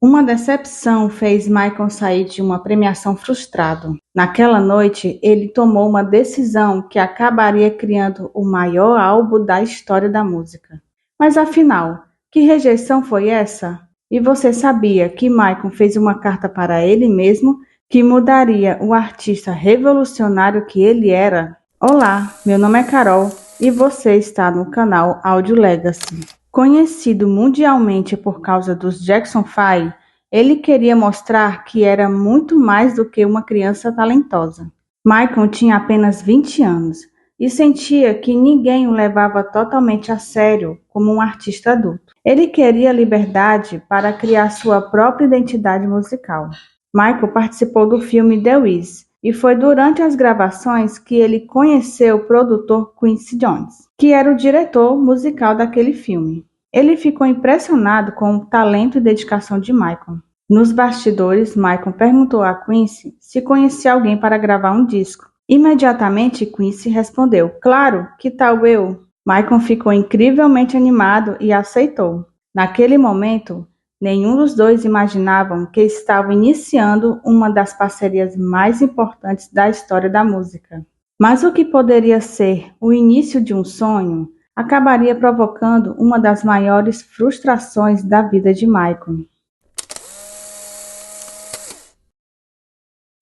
Uma decepção fez Michael sair de uma premiação frustrado. Naquela noite, ele tomou uma decisão que acabaria criando o maior álbum da história da música. Mas afinal, que rejeição foi essa? E você sabia que Michael fez uma carta para ele mesmo que mudaria o artista revolucionário que ele era? Olá, meu nome é Carol e você está no canal Audio Legacy. Conhecido mundialmente por causa dos Jackson 5, ele queria mostrar que era muito mais do que uma criança talentosa. Michael tinha apenas 20 anos e sentia que ninguém o levava totalmente a sério como um artista adulto. Ele queria liberdade para criar sua própria identidade musical. Michael participou do filme The Wiz, e foi durante as gravações que ele conheceu o produtor Quincy Jones, que era o diretor musical daquele filme. Ele ficou impressionado com o talento e dedicação de Michael. Nos bastidores, Michael perguntou a Quincy se conhecia alguém para gravar um disco. Imediatamente, Quincy respondeu: "Claro, que tal eu?" Michael ficou incrivelmente animado e aceitou. Naquele momento, nenhum dos dois imaginavam que estavam iniciando uma das parcerias mais importantes da história da música. Mas o que poderia ser o início de um sonho acabaria provocando uma das maiores frustrações da vida de Michael.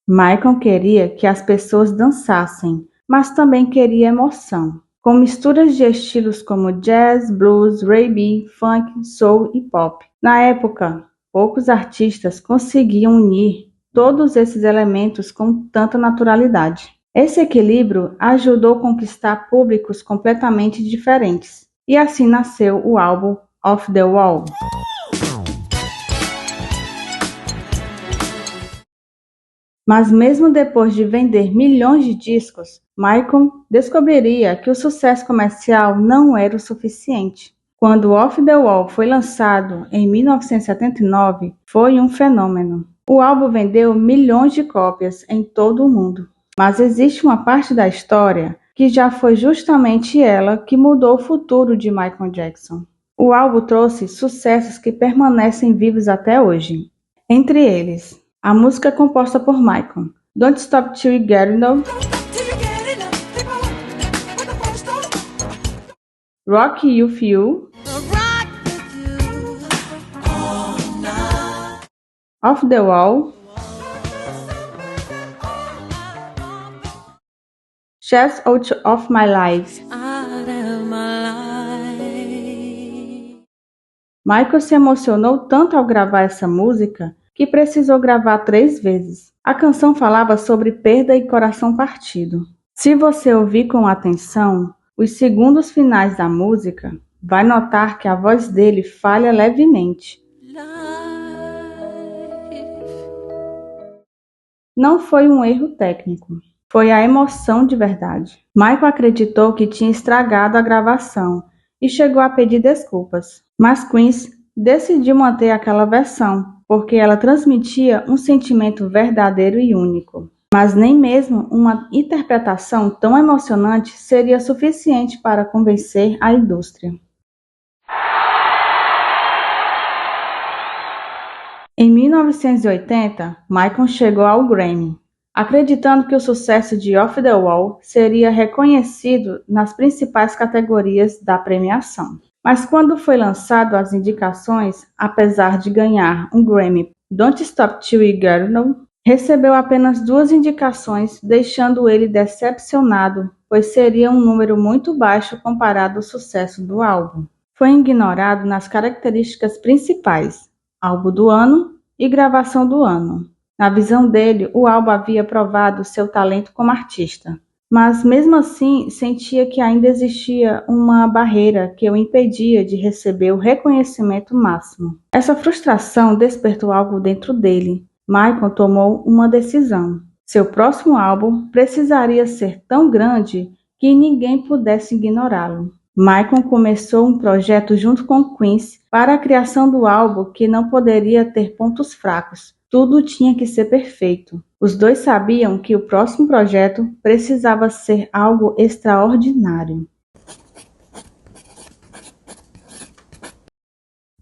Michael queria que as pessoas dançassem, mas também queria emoção, com misturas de estilos como jazz, blues, R&B, funk, soul e pop. Na época, poucos artistas conseguiam unir todos esses elementos com tanta naturalidade. Esse equilíbrio ajudou a conquistar públicos completamente diferentes, e assim nasceu o álbum Off the Wall. Mas mesmo depois de vender milhões de discos, Michael descobriria que o sucesso comercial não era o suficiente. Quando Off the Wall foi lançado em 1979, foi um fenômeno. O álbum vendeu milhões de cópias em todo o mundo. Mas existe uma parte da história que já foi justamente ela que mudou o futuro de Michael Jackson. O álbum trouxe sucessos que permanecem vivos até hoje. Entre eles, a música composta por Michael, Don't Stop Till You Get Enough, Rock You Feel, Off the Wall, Chest Out of My Life. Michael se emocionou tanto ao gravar essa música que precisou gravar 3 vezes. A canção falava sobre perda e coração partido. Se você ouvir com atenção os segundos finais da música, vai notar que a voz dele falha levemente. Não foi um erro técnico, foi a emoção de verdade. Michael acreditou que tinha estragado a gravação e chegou a pedir desculpas, mas Quincy decidiu manter aquela versão, porque ela transmitia um sentimento verdadeiro e único. Mas nem mesmo uma interpretação tão emocionante seria suficiente para convencer a indústria. Em 1980, Michael chegou ao Grammy, acreditando que o sucesso de Off the Wall seria reconhecido nas principais categorias da premiação. Mas quando foi lançado as indicações, apesar de ganhar um Grammy, Don't Stop Till You Get Enough recebeu apenas 2 indicações, deixando ele decepcionado, pois seria um número muito baixo comparado ao sucesso do álbum. Foi ignorado nas características principais, álbum do ano e gravação do ano. Na visão dele, o álbum havia provado seu talento como artista, mas mesmo assim sentia que ainda existia uma barreira que o impedia de receber o reconhecimento máximo. Essa frustração despertou algo dentro dele. Michael tomou uma decisão. Seu próximo álbum precisaria ser tão grande que ninguém pudesse ignorá-lo. Michael começou um projeto junto com Quincy para a criação do álbum que não poderia ter pontos fracos. Tudo tinha que ser perfeito. Os dois sabiam que o próximo projeto precisava ser algo extraordinário.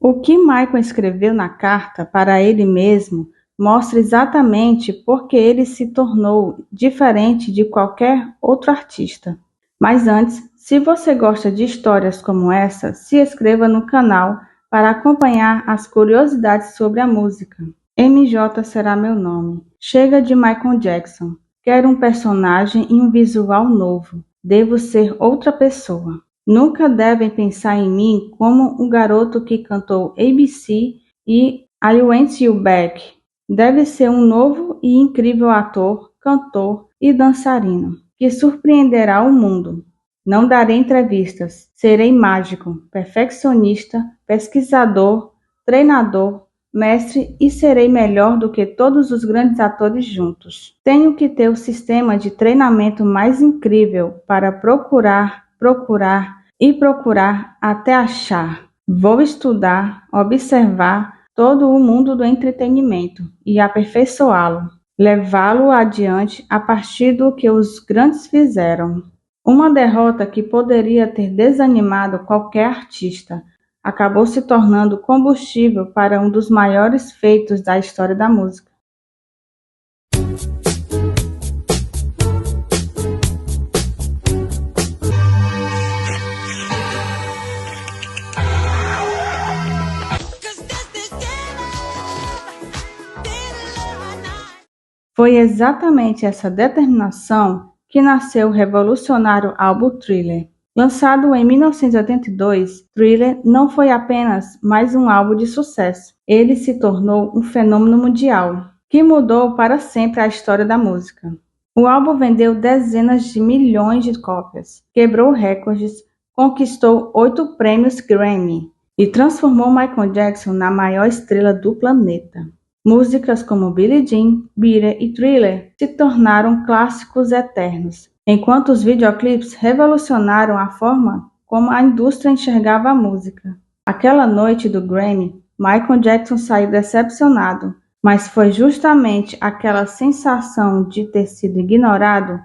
O que Michael escreveu na carta para ele mesmo mostra exatamente por que ele se tornou diferente de qualquer outro artista. Mas antes, se você gosta de histórias como essa, se inscreva no canal para acompanhar as curiosidades sobre a música. MJ será meu nome. Chega de Michael Jackson. Quero um personagem e um visual novo. Devo ser outra pessoa. Nunca devem pensar em mim como um garoto que cantou ABC e I Want You Back. Deve ser um novo e incrível ator, cantor e dançarino, que surpreenderá o mundo. Não darei entrevistas. Serei mágico, perfeccionista, pesquisador, treinador, mestre e serei melhor do que todos os grandes atores juntos. Tenho que ter o sistema de treinamento mais incrível para procurar até achar. Vou estudar, observar todo o mundo do entretenimento e aperfeiçoá-lo, levá-lo adiante a partir do que os grandes fizeram. Uma derrota que poderia ter desanimado qualquer artista acabou se tornando combustível para um dos maiores feitos da história da música. Foi exatamente essa determinação que nasceu o revolucionário álbum Thriller. Lançado em 1982, Thriller não foi apenas mais um álbum de sucesso. Ele se tornou um fenômeno mundial, que mudou para sempre a história da música. O álbum vendeu dezenas de milhões de cópias, quebrou recordes, conquistou 8 prêmios Grammy e transformou Michael Jackson na maior estrela do planeta. Músicas como Billie Jean, Beat It e Thriller se tornaram clássicos eternos, enquanto os videoclipes revolucionaram a forma como a indústria enxergava a música. Aquela noite do Grammy, Michael Jackson saiu decepcionado, mas foi justamente aquela sensação de ter sido ignorado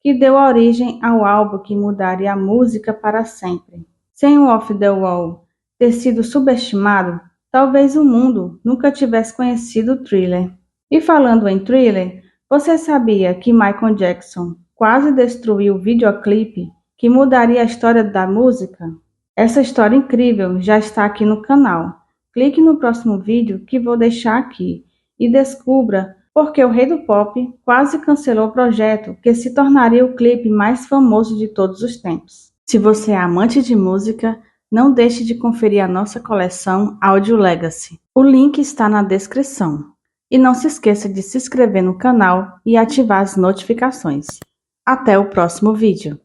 que deu origem ao álbum que mudaria a música para sempre. Sem o Off the Wall ter sido subestimado, talvez o mundo nunca tivesse conhecido Thriller. E falando em Thriller, você sabia que Michael Jackson quase destruiu o videoclipe que mudaria a história da música? Essa história incrível já está aqui no canal. Clique no próximo vídeo que vou deixar aqui e descubra por que o rei do pop quase cancelou o projeto que se tornaria o clipe mais famoso de todos os tempos. Se você é amante de música, não deixe de conferir a nossa coleção Audio Legacy. O link está na descrição. E não se esqueça de se inscrever no canal e ativar as notificações. Até o próximo vídeo.